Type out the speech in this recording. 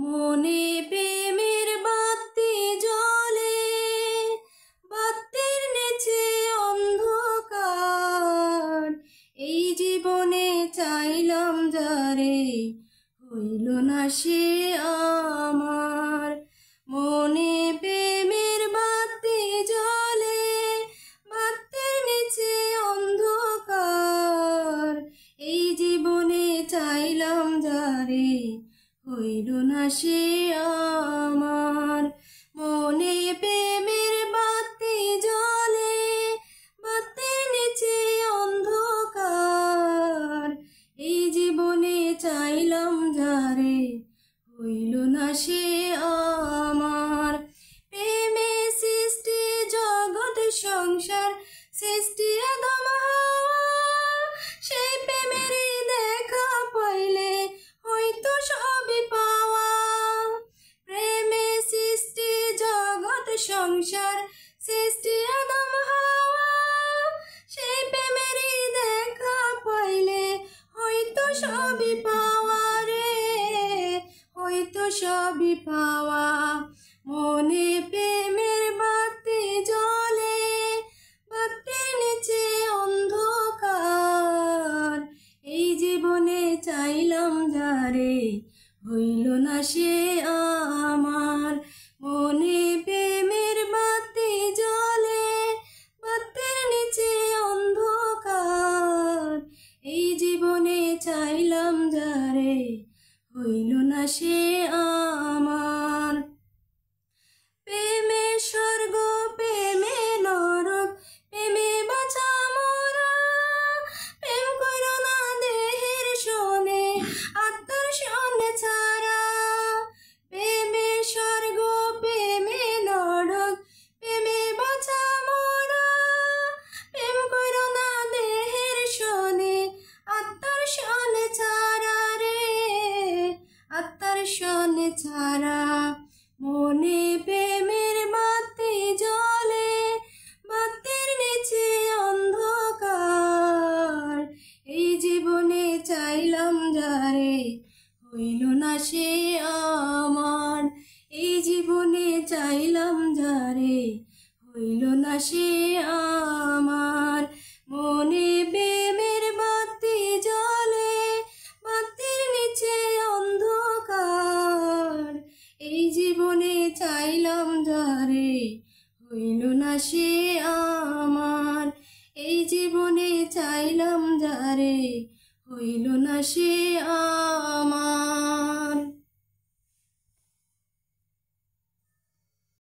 মনে প্রেমের বাতি জ্বলে, বাতির নিচে অন্ধকার। এই জীবনে চাইলাম যারে, হইল না সে আমার। মনে প্রেমের বাতি জ্বলে, বাতির নিচে অন্ধকার। এই জীবনে চাইলাম যারে, হইল না সে আমার। মনে প্রেমের বাতি জ্বলে, বাতির নিচে অন্ধকার। এই জীবনে চাইলাম যারে, হইল না সে আমার। প্রেমে সৃষ্টি জগৎ সংসার, সৃষ্টি আদম হাওয়া। সেই প্রেমেরই দেখা পাইলে হয়তো সবই পাওয়া। প্রেমে সৃষ্টি জগৎ সংসার, সৃষ্টি আদম হাওয়া। সেই প্রেমেরই দেখা পাইলে হয়তো সবই পাওয়া রে, হয়তো সবই পাওয়া। মনে প্রেমের বাতি জ্বলে, বাতির নিচে অন্ধকার। এই জীবনে চাইলাম যারে, হইল না সে আমার। মনে প্রেমের বাতি জ্বলে, বাতির নিচে অন্ধকার। এই জীবনে চাইলাম যারে, হইল না সে আমার। প্রেমে স্বর্গ, প্রেমে নরক, প্রেমে বাঁচা মোরা। প্রেম কইর না দেহের শোনে, আত্মার শোনে ছাড়া। প্রেমে স্বর্গ, প্রেমে নরক, প্রেমে বাঁচা মোরা। প্রেম কইর না দেহের শোনে, আত্মার শোনে ছাড়া রে, আত্মার শোনে ছাড়া। মনে প্রেমের বাতি জ্বলে, বাতির নিচে অন্ধকার। এই জীবনে চাইলাম যারে, হইল না সে